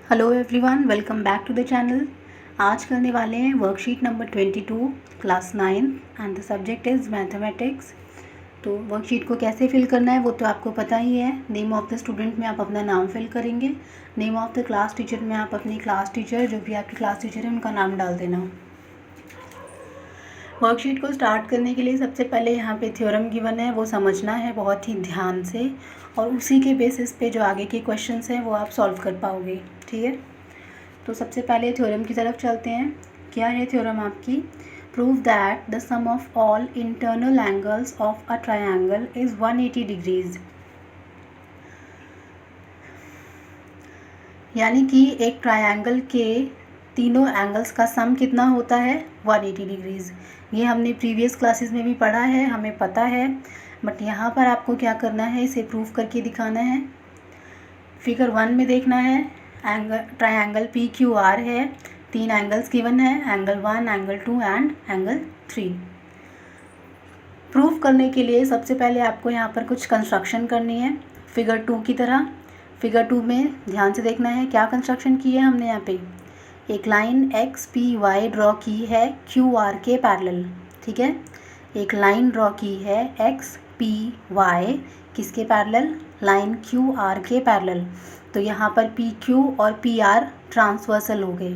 Hello everyone, welcome back to the channel. आज करने वाले हैं worksheet number 22 class 9 and the subject is mathematics. तो वर्कशीट को कैसे फिल करना है वो तो आपको पता ही है। नेम ऑफ़ द स्टूडेंट में आप अपना नाम फिल करेंगे। Name of the class teacher में आप अपनी क्लास टीचर, जो भी आपकी क्लास टीचर है उनका नाम डाल देना। वर्कशीट को स्टार्ट करने के लिए सबसे पहले यहाँ पे थ्योरम गिवन है, वो समझना है बहुत ही ध्यान से, और उसी के बेसिस पे जो आगे के क्वेश्चंस हैं वो आप सॉल्व कर पाओगे। ठीक है, तो सबसे पहले थ्योरम की तरफ चलते हैं। क्या है थ्योरम आपकी? Prove that the sum of all internal angles of a triangle is 180 degrees. यानी कि एक ट्रायंगल के तीनों एंगल्स का सम कितना होता है? 180 डिग्रीज़। ये हमने प्रीवियस क्लासेस में भी पढ़ा है, हमें पता है, बट यहाँ पर आपको क्या करना है, इसे प्रूव करके दिखाना है। फिगर 1 में देखना है, ट्रायंगल पी क्यू आर है, 3 एंगल्स गिवन है, angle 1, angle 2 and angle 3। Proof करने के लिए सबसे पहले आपको यहाँ पर कुछ कंस्ट्रक्शन करनी है फिगर 2 की तरह। फिगर 2 में ध्यान से देखना है क्या कंस्ट्रक्शन की है हमने। यहाँ पे एक line X P Y draw की है क्यू आर के पैरेलल। ठीक है, एक लाइन ड्रॉ की है एक्स पी वाई किसके पैरेलल? लाइन क्यू आर के पैरेलल। तो यहाँ पर पी क्यू और पी आर ट्रांसवर्सल हो गए।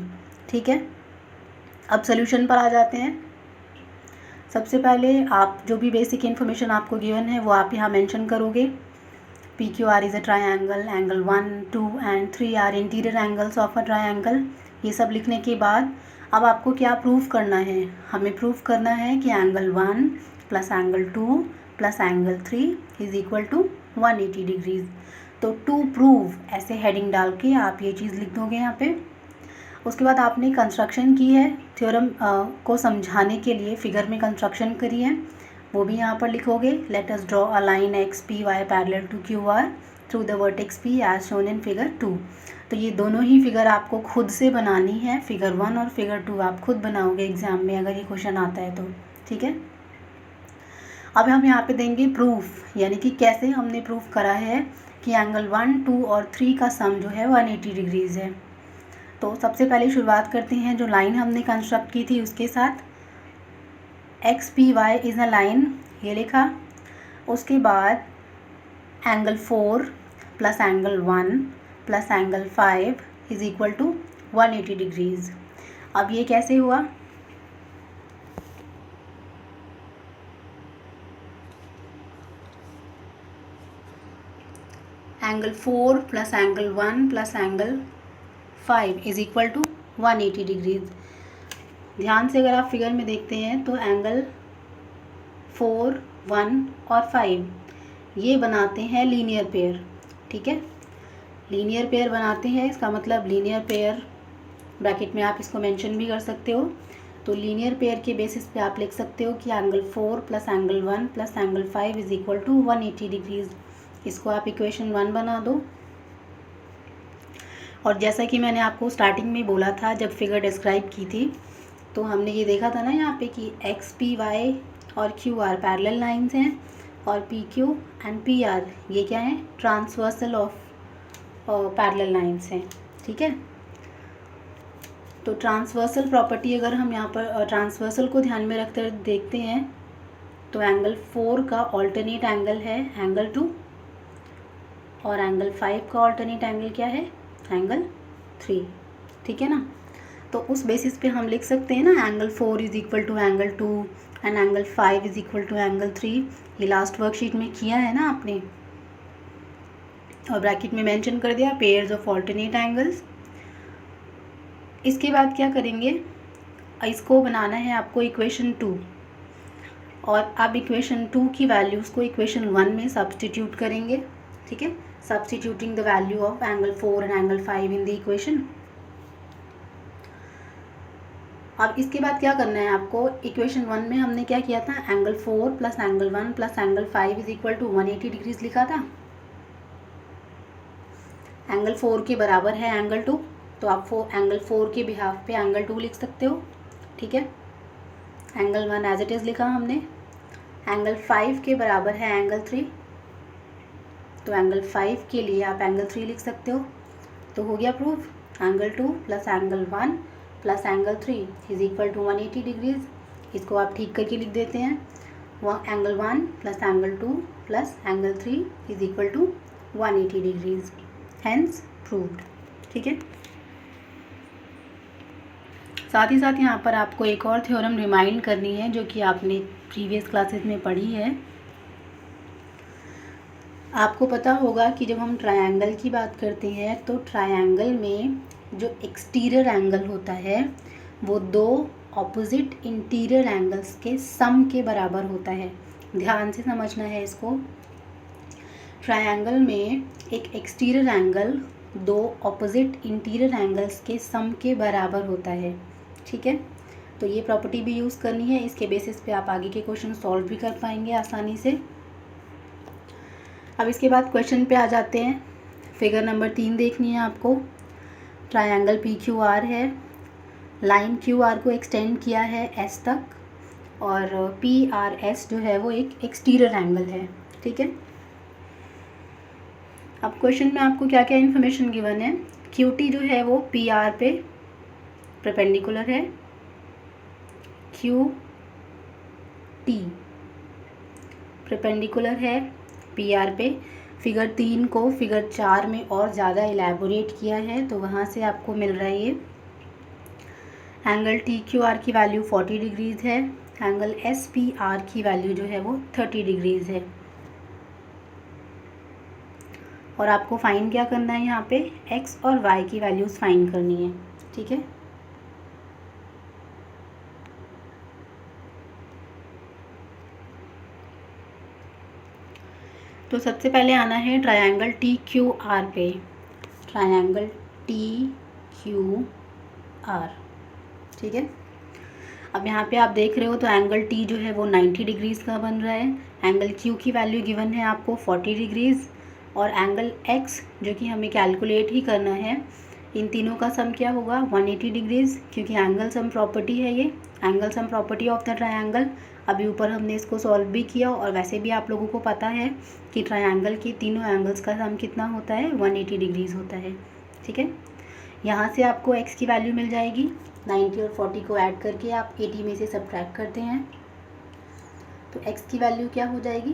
ठीक है, अब सोल्यूशन पर आ जाते हैं। सबसे पहले आप जो भी बेसिक इन्फॉर्मेशन आपको गिवन है वो आप यहाँ मेंशन करोगे। P Q R is a triangle, angle 1, 2 and 3 are interior angles of a triangle. ये सब लिखने के बाद अब आपको क्या प्रूफ करना है? हमें प्रूफ करना है कि angle 1 plus angle 2 plus angle 3 is equal to 180 डिग्रीज़। तो टू प्रूव ऐसे हेडिंग डाल के आप ये चीज़ लिख दोगे यहाँ पे। उसके बाद आपने कंस्ट्रक्शन की है थ्योरम को समझाने के लिए, फिगर में कंस्ट्रक्शन करी है, वो भी यहाँ पर लिखोगे। Let us draw a line X P Y parallel to Q R through the vertex P as shown in figure 2। तो ये दोनों ही फिगर आपको खुद से बनानी है। फिगर 1 और फिगर 2 आप खुद बनाओगे एग्जाम में अगर ये क्वेश्चन आता है तो। ठीक है, अब हम यहाँ पे देंगे प्रूफ, यानी कि कैसे हमने प्रूफ करा है कि एंगल 1, 2 और 3 का सम जो है 180 डिग्रीज़ है। तो सबसे पहले शुरुआत करते हैं जो लाइन हमने कंस्ट्रक्ट की थी उसके साथ। X P Y is a line, ये लिखा। उसके बाद angle 4 plus angle 1 plus angle 5 is equal to 180 degrees. अब ये कैसे हुआ? Angle 4 plus angle 1 plus angle 5 is equal to 180 degrees. ध्यान से अगर आप फिगर में देखते हैं तो एंगल 4, 1 और 5 ये बनाते हैं लीनियर पेयर। ठीक है, लीनियर पेयर बनाते हैं, इसका मतलब लीनियर पेयर, ब्रैकेट में आप इसको मेंशन भी कर सकते हो। तो लीनियर पेयर के बेसिस पे आप लिख सकते हो कि angle 4 plus angle 1 plus angle 5 is equal to 180 degrees. इसको आप इक्वेशन 1 बना दो। और जैसा कि मैंने आपको स्टार्टिंग में बोला था जब फिगर डिस्क्राइब की थी, तो हमने ये देखा था ना यहाँ पे कि एक्स पी वाई और क्यू आर पैरेलल लाइंस हैं, और P Q and P R ये क्या है? ट्रांसवर्सल ऑफ पैरेलल लाइंस हैं। ठीक है, तो ट्रांसवर्सल प्रॉपर्टी अगर हम यहाँ पर ट्रांसवर्सल को ध्यान में रखते हुए देखते हैं तो एंगल 4 का ऑल्टरनेट एंगल है एंगल 2, और एंगल 5 का ऑल्टरनेट एंगल क्या है? एंगल 3। ठीक है ना, तो उस बेसिस पे हम लिख सकते हैं ना angle 4 is equal to angle 2 and angle 5 is equal to angle 3। ये लास्ट वर्कशीट में किया है ना आपने, और ब्रैकेट में मेंशन कर दिया पेयर्स ऑफ ऑल्टरनेट एंगल्स। इसके बाद क्या करेंगे, इसको बनाना है आपको इक्वेशन 2, और अब इक्वेशन 2 की वैल्यूज़ को इक्वेशन 1 में सब्सटीट्यूट करेंगे। ठीक है, substituting the value of angle 4 and angle 5 in the equation. अब इसके बाद क्या करना है आपको, इक्वेशन 1 में हमने क्या किया था? Angle 4 plus angle 1 plus angle 5 is equal to 180 degrees लिखा था। एंगल 4 के बराबर है एंगल 2, तो आप एंगल 4 के बिहाफ पे एंगल 2 लिख सकते हो। ठीक है, एंगल 1 एज इट इज़ लिखा हमने। एंगल 5 के बराबर है एंगल 3, तो एंगल 5 के लिए आप एंगल 3 लिख सकते हो। तो हो गया proof. Angle 2 plus angle 1 plus angle 3 is equal to 180 degrees. इसको आप ठीक करके लिख देते हैं, वह angle 1 plus angle 2 plus angle 3 is equal to 180 degrees, hence proved. ठीक है, साथ ही साथ यहाँ पर आपको एक और थ्योरम रिमाइंड करनी है जो कि आपने प्रीवियस क्लासेस में पढ़ी है। आपको पता होगा कि जब हम ट्रायंगल की बात करते हैं तो ट्रायंगल में जो एक्सटीरियर एंगल होता है वो दो ऑपोजिट इंटीरियर एंगल्स के सम के बराबर होता है। ध्यान से समझना है इसको। ट्रायंगल में एक एक्सटीरियर एंगल दो ऑपोजिट इंटीरियर एंगल्स के सम के बराबर होता है। ठीक है, तो ये प्रॉपर्टी भी यूज़ करनी है, इसके बेसिस पे आप आगे के क्वेश्चन सॉल्व भी कर पाएंगे आसानी से। अब इसके बाद क्वेश्चन पे आ जाते हैं। फिगर नंबर 3 देखनी है आपको। ट्रायंगल पी क्यू आर है, लाइन क्यू आर को एक्सटेंड किया है एस तक और पी आर एस जो है वो एक एक्सटीरियर एंगल है। ठीक है, अब क्वेश्चन में आपको क्या क्या इन्फॉर्मेशन गिवन है। क्यू टी जो है वो पी आर पे परपेंडिकुलर है, क्यू टी परपेंडिकुलर है पी आर पे। फिगर 3 को फिगर 4 में और ज़्यादा इलेबोरेट किया है तो वहाँ से आपको मिल रहा है ये। एंगल टी क्यू आर की वैल्यू 40 डिग्रीज़ है, एंगल एस पी आर की वैल्यू जो है वो 30 डिग्रीज़ है। और आपको फाइंड क्या करना है, यहाँ पे एक्स और वाई की वैल्यूज़ फाइंड करनी है। ठीक है, तो सबसे पहले आना है ट्रायंगल टी क्यू आर पे। ट्रायंगल टी क्यू आर, ठीक है। अब यहाँ पे आप देख रहे हो तो एंगल टी जो है वो 90 डिग्रीज़ का बन रहा है। एंगल क्यू की वैल्यू गिवन है आपको 40 डिग्रीज़ और एंगल एक्स जो कि हमें कैलकुलेट ही करना है, इन तीनों का सम क्या होगा 180 डिग्रीज़, क्योंकि एंगल सम प्रॉपर्टी है ये, angle sum property of the triangle. अभी ऊपर हमने इसको सॉल्व भी किया और वैसे भी आप लोगों को पता है कि ट्रायंगल के तीनों एंगल्स का सम कितना होता है 180 डिग्रीज़ होता है। ठीक है, यहाँ से आपको एक्स की वैल्यू मिल जाएगी। 90 और 40 को ऐड करके आप 80 में से सब्ट्रैक्ट करते हैं तो एक्स की वैल्यू क्या हो जाएगी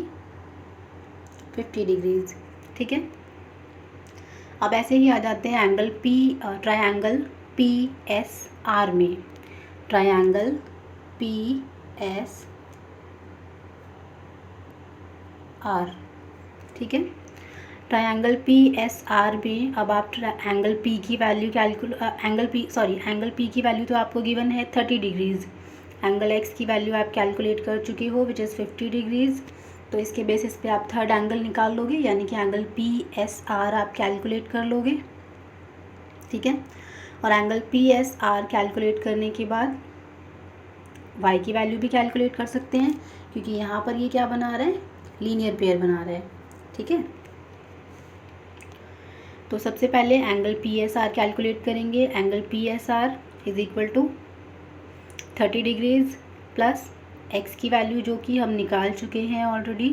50 डिग्रीज़। ठीक है, अब ऐसे ही आ जाते हैं angle triangle P S are में। ट्रायंगल पी एस आर, ठीक है। ट्रायंगल पी एस आर में अब आप एंगल पी की वैल्यू एंगल पी की वैल्यू तो आपको गिवन है 30 डिग्रीज़। एंगल एक्स की वैल्यू आप कैलकुलेट कर चुके हो विच इज़ 50 डिग्रीज़। तो इसके बेसिस पे आप थर्ड एंगल निकाल लोगे, यानी कि एंगल पी एस आर आप कैलकुलेट कर लोगे। ठीक है, और angle P S R calculate करने के बाद वाई की वैल्यू भी कैलकुलेट कर सकते हैं, क्योंकि यहाँ पर ये क्या बना रहा है लीनियर पेयर बना रहा है। ठीक है, तो सबसे पहले angle P S R calculate करेंगे। Angle P S R is equal to 30 degrees plus X की वैल्यू जो कि हम निकाल चुके हैं ऑलरेडी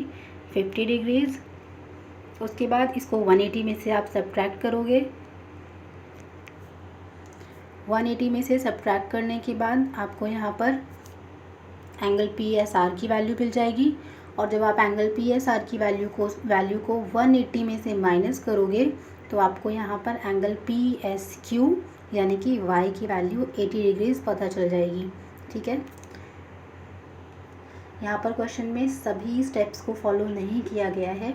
50 डिग्रीज़। उसके बाद इसको 180 में से आप सब्ट्रैक्ट करोगे। 180 में से सब्ट्रैक्ट करने के बाद आपको यहाँ पर एंगल पी एस आर की वैल्यू मिल जाएगी। और जब आप एंगल पी एस आर की वैल्यू को 180 में से माइनस करोगे तो आपको यहाँ पर एंगल पी एस क्यू यानी कि वाई की वैल्यू 80 डिग्रीज़ पता चल जाएगी। ठीक है, यहाँ पर क्वेश्चन में सभी स्टेप्स को फॉलो नहीं किया गया है,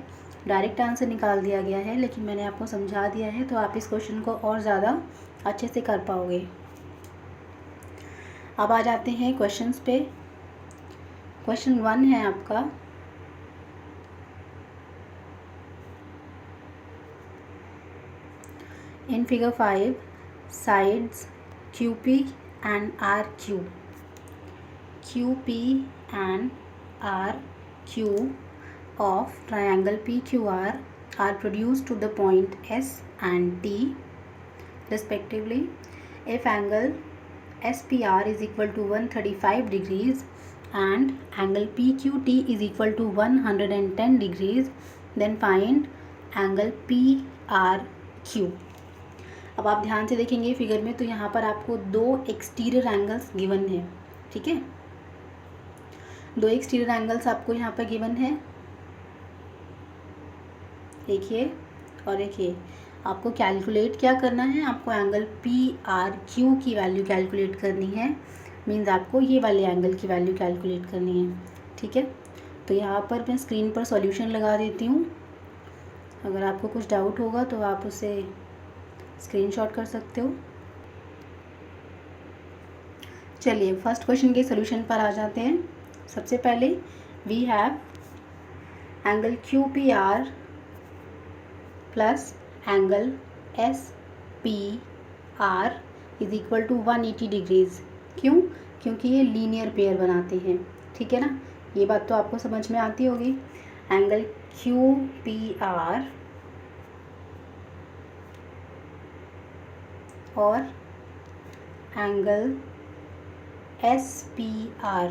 डायरेक्ट आंसर निकाल दिया गया है, लेकिन मैंने आपको समझा दिया है तो आप इस क्वेश्चन को और ज़्यादा अच्छे से कर पाओगे। अब आ जाते हैं क्वेश्चंस पे। क्वेश्चन 1 है आपका, in figure 5 sides QP and RQ and RQ of triangle PQR are produced to the point S and T respectively if angle SPR is equal to 135 degrees and angle PQT is equal to 110 degrees, then find angle PRQ। अब आप ध्यान से देखेंगे figure में, तो यहाँ पर आपको दो एक्सटीरियर एंगल्स गिवन है, ठीक है। दो एक्सटीरियर एंगल्स आपको यहाँ पर गिवन है, एक ये और एक ये। आपको कैलकुलेट क्या करना है, आपको एंगल PRQ की वैल्यू कैलकुलेट करनी है, मीन्स आपको ये वाले एंगल की वैल्यू कैलकुलेट करनी है, ठीक है। तो यहाँ पर मैं स्क्रीन पर सॉल्यूशन लगा देती हूँ, अगर आपको कुछ डाउट होगा तो आप उसे स्क्रीनशॉट कर सकते हो। चलिए फर्स्ट क्वेश्चन के सॉल्यूशन पर आ जाते हैं। सबसे पहले we have angle QPR plus angle SPR is equal to 180 degrees. क्यों? क्योंकि ये लीनियर पेयर बनाते हैं, ठीक है ना। ये बात तो आपको समझ में आती होगी। एंगल QPR और एंगल SPR,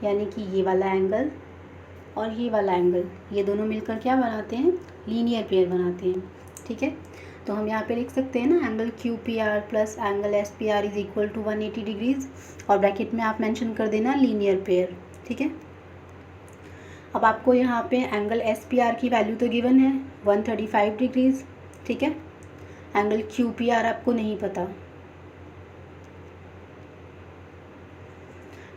यानी कि ये वाला एंगल और ये वाला एंगल, ये दोनों मिलकर क्या बनाते हैं, लीनियर पेयर बनाते हैं, ठीक है। तो हम यहाँ पे लिख सकते हैं ना, angle QPR plus angle SPR is equal to 180 degrees, और ब्रैकेट में आप मेंशन कर देना लीनियर पेयर, ठीक है। अब आपको यहाँ पे एंगल SPR की वैल्यू तो गिवन है 135 डिग्रीज़, ठीक है। एंगल QPR आपको नहीं पता,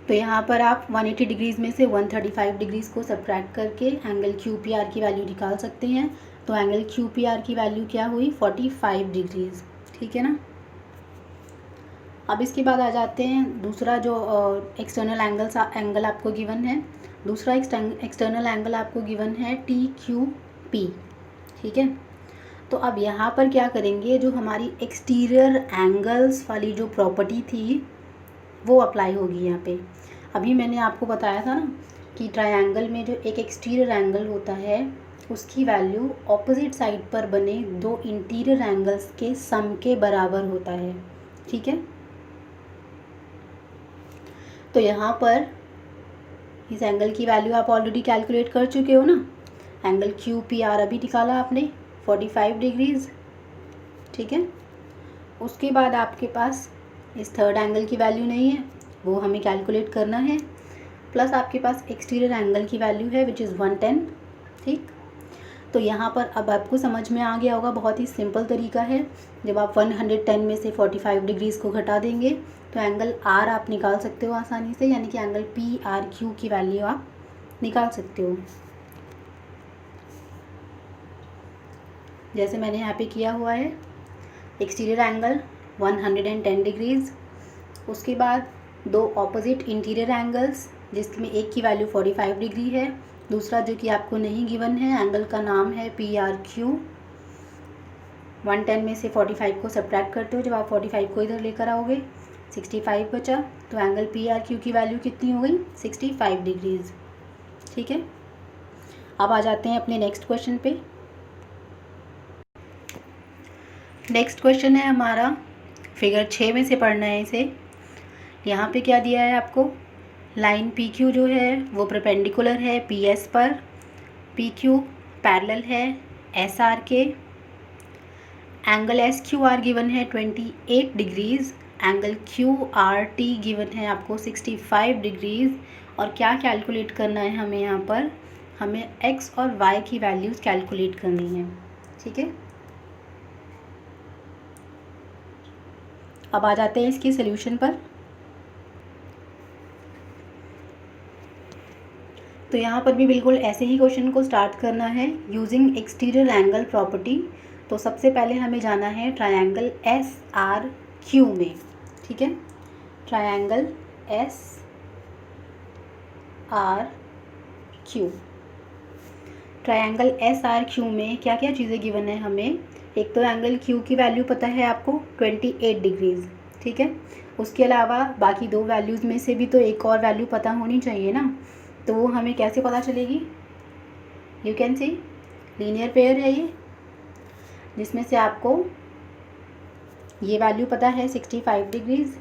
तो यहाँ पर आप 180 डिग्रीज़ में से 135 डिग्रीज़ को सब्ट्रैक्ट करके एंगल QPR की वैल्यू निकाल सकते हैं। तो एंगल QPR की वैल्यू क्या हुई, 45 डिग्रीज़, ठीक है ना। अब इसके बाद आ जाते हैं दूसरा जो एक्सटर्नल एंगल आपको गिवन है। दूसरा एक्सटर्नल एंगल आपको गिवन है TQP, ठीक है। तो अब यहाँ पर क्या करेंगे, जो हमारी एक्सटीरियर एंगल्स वाली जो प्रॉपर्टी थी वो अप्लाई होगी यहाँ पे। अभी मैंने आपको बताया था ना कि ट्रायंगल में जो एक एक्सटीरियर एंगल होता है उसकी वैल्यू ऑपोजिट साइड पर बने दो इंटीरियर एंगल्स के सम के बराबर होता है, ठीक है। तो यहाँ पर इस एंगल की वैल्यू आप ऑलरेडी कैलकुलेट कर चुके हो ना। एंगल QPR अभी निकाला आपने 45 डिग्रीज़, ठीक है। उसके बाद आपके पास इस थर्ड एंगल की वैल्यू नहीं है, वो हमें कैलकुलेट करना है, प्लस आपके पास एक्सटीरियर एंगल की वैल्यू है विच इज़ 110, ठीक। तो यहाँ पर अब आपको समझ में आ गया होगा, बहुत ही सिंपल तरीका है। जब आप 110 में से 45 डिग्रीज़ को घटा देंगे तो एंगल R आप निकाल सकते हो आसानी से, यानी कि एंगल PRQ की वैल्यू आप निकाल सकते हो, जैसे मैंने यहाँ पे किया हुआ है। एक्सटीरियर एंगल 110 डिग्रीज़, उसके बाद दो ऑपोजिट इंटीरियर एंगल्स जिसमें एक की वैल्यू 45 डिग्री है, दूसरा जो कि आपको नहीं गिवन है, एंगल का नाम है PRQ। 110 में से 45 को सब्ट्रैक्ट करते हो, जब आप 45 को इधर लेकर आओगे 65 बचा, तो एंगल PRQ की वैल्यू कितनी हो गई, 65 डिग्रीज़, ठीक है। अब आ जाते हैं अपने नेक्स्ट क्वेश्चन पे। नेक्स्ट क्वेश्चन है हमारा, फिगर 6 में से पढ़ना है इसे। यहाँ पे क्या दिया है आपको, लाइन PQ जो है वो परपेंडिकुलर है PS पर, PQ पैरेलल है SR के, एंगल SQR गिवन है 28 डिग्रीज़, एंगल QRT गिवन है आपको 65 डिग्रीज़, और क्या कैलकुलेट करना है हमें, यहाँ पर हमें X और Y की वैल्यूज़ कैलकुलेट करनी है, ठीक है। अब आ जाते हैं इसके सॉल्यूशन पर। तो यहाँ पर भी बिल्कुल ऐसे ही क्वेश्चन को स्टार्ट करना है यूजिंग एक्सटीरियर एंगल प्रॉपर्टी। तो सबसे पहले हमें जाना है ट्रायंगल SRQ में, ठीक है। ट्रायंगल SRQ, ट्रायंगल SRQ में क्या क्या चीज़ें गिवन है हमें। एक तो एंगल Q की वैल्यू पता है आपको 28 डिग्रीज़, ठीक है। उसके अलावा बाकी दो वैल्यूज़ में से भी तो एक और वैल्यू पता होनी चाहिए ना, तो वो हमें कैसे पता चलेगी। You can see linear pair है ये, जिसमें से आपको ये वैल्यू पता है 65 डिग्रीज़,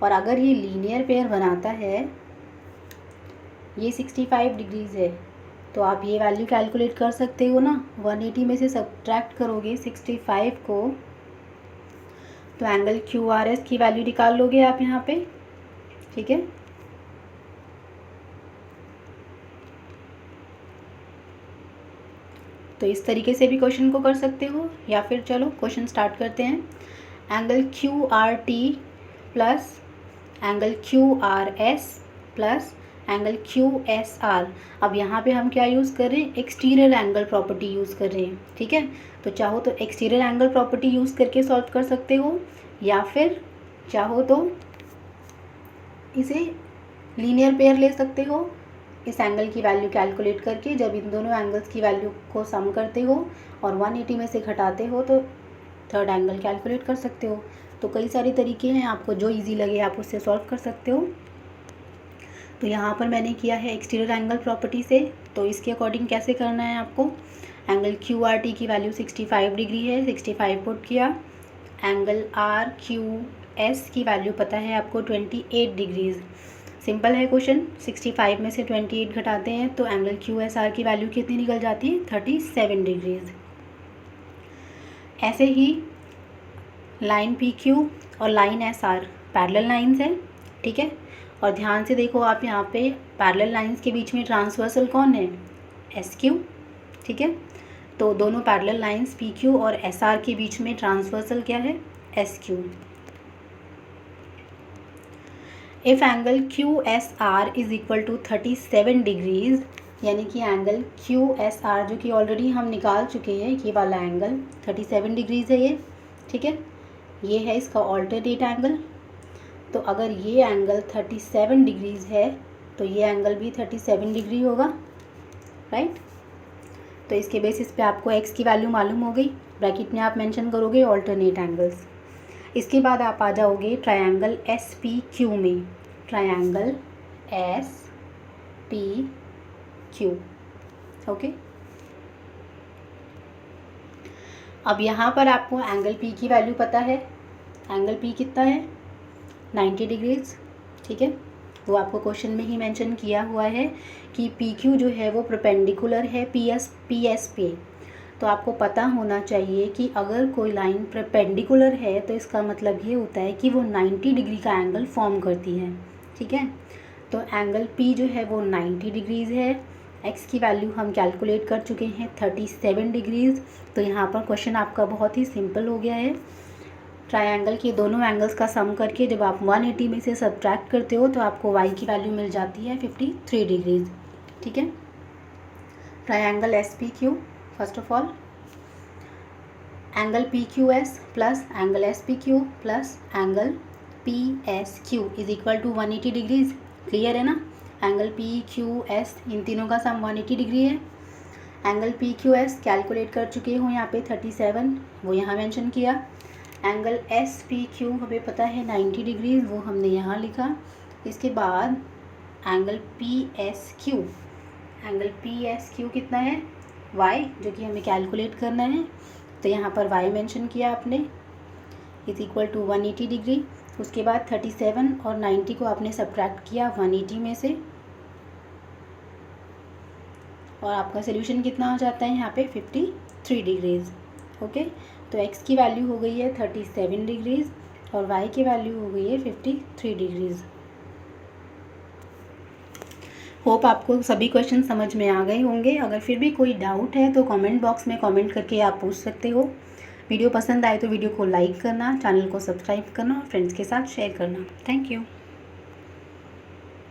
और अगर ये लीनियर पेयर बनाता है, ये 65 डिग्रीज़ है, तो आप ये वैल्यू कैलकुलेट कर सकते हो ना। 180 में से सब्ट्रैक्ट करोगे 65 को, तो एंगल QRS की वैल्यू निकाल लोगे आप यहाँ पे, ठीक है। तो इस तरीके से भी क्वेश्चन को कर सकते हो, या फिर चलो क्वेश्चन स्टार्ट करते हैं। Angle QRT plus angle QRS plus angle QSR। अब यहाँ पे हम क्या यूज़ कर रहे हैं, एक्सटीरियर एंगल प्रॉपर्टी यूज़ कर रहे हैं, ठीक है। तो चाहो तो एक्सटीरियर एंगल प्रॉपर्टी यूज़ करके सॉल्व कर सकते हो, या फिर चाहो तो इसे लीनियर पेयर ले सकते हो इस एंगल की वैल्यू कैलकुलेट करके। जब इन दोनों एंगल्स की वैल्यू को सम करते हो और 180 में से घटाते हो तो थर्ड एंगल कैलकुलेट कर सकते हो। तो कई सारे तरीके हैं, आपको जो इजी लगे आप उससे सॉल्व कर सकते हो। तो यहाँ पर मैंने किया है एक्सटीरियर एंगल प्रॉपर्टी से। तो इसके अकॉर्डिंग कैसे करना है आपको, एंगल QRT की वैल्यू 65 डिग्री है, 65 पुट किया। एंगल RQS की वैल्यू पता है आपको 28 डिग्रीज़। सिंपल है क्वेश्चन, 65 में से 28 घटाते हैं तो एंगल QSR की वैल्यू कितनी निकल जाती है, 37 डिग्रीज़। ऐसे ही लाइन PQ और लाइन SR पैरेलल लाइंस हैं, ठीक है। और ध्यान से देखो आप यहाँ पे पैरेलल लाइंस के बीच में ट्रांसवर्सल कौन है, SQ, ठीक है। तो दोनों पैरेलल लाइंस PQ और SR के बीच में ट्रांसवर्सल क्या है, SQ। If angle QSR is equal to 37 degrees, यानी कि एंगल QSR जो कि ऑलरेडी हम निकाल चुके हैं, ये वाला एंगल 37 डिग्रीज़ है ये, ठीक है। ये है इसका ऑल्टरनेट एंगल। तो अगर ये एंगल 37 डिग्रीज़ है तो ये एंगल भी 37 डिग्री होगा, राइट। तो इसके बेसिस पे आपको x की वैल्यू मालूम हो गई, ब्रैकेट में आप मेंशन करोगे ऑल्टरनेट एंगल्स। इसके बाद आप आ जाओगे ट्रायंगल SPQ में, ट्रायंगल SPQ, ओके। अब यहाँ पर आपको एंगल P की वैल्यू पता है, एंगल P कितना है, 90 डिग्रीज़, ठीक है। वो आपको क्वेश्चन में ही मेंशन किया हुआ है कि PQ जो है वो परपेंडिकुलर है PS पे। तो आपको पता होना चाहिए कि अगर कोई लाइन परपेंडिकुलर है तो इसका मतलब ये होता है कि वो 90 डिग्री का एंगल फॉर्म करती है, ठीक है। तो एंगल P जो है वो 90 डिग्रीज़ है। x की वैल्यू हम कैलकुलेट कर चुके हैं 37 डिग्रीज़। तो यहाँ पर क्वेश्चन आपका बहुत ही सिंपल हो गया है। ट्रायंगल के दोनों एंगल्स का सम करके जब आप 180 में से सब्ट्रैक्ट करते हो तो आपको y की वैल्यू मिल जाती है 53 डिग्रीज़, ठीक है। Triangle SPQ, first of all angle PQS plus angle SPQ plus angle PSQ is equal to 180 degrees. Clear है ना, एंगल PQS इन तीनों का सम 180 डिग्री है। एंगल PQS कैलकुलेट कर चुके हो यहाँ पे 37, वो यहाँ मेंशन किया। एंगल SPQ हमें पता है 90 डिग्रीज़, वो हमने यहाँ लिखा। इसके बाद एंगल PSQ, एंगल PSQ कितना है, y, जो कि हमें कैलकुलेट करना है। तो यहाँ पर y मेंशन किया आपने, इज इक्वल टू 180 डिग्री। उसके बाद 37 और 90 को आपने सब्ट्रैक्ट किया 180 में से, और आपका सोल्यूशन कितना हो जाता है यहाँ पे 53 डिग्रीज़, ओके। तो x की वैल्यू हो गई है 37 डिग्रीज़ और y की वैल्यू हो गई है 53 डिग्रीज़। होप आपको सभी क्वेश्चन समझ में आ गए होंगे। अगर फिर भी कोई डाउट है तो कमेंट बॉक्स में कमेंट करके आप पूछ सकते हो। वीडियो पसंद आए तो वीडियो को लाइक करना, चैनल को सब्सक्राइब करना और फ्रेंड्स के साथ शेयर करना। Thank you.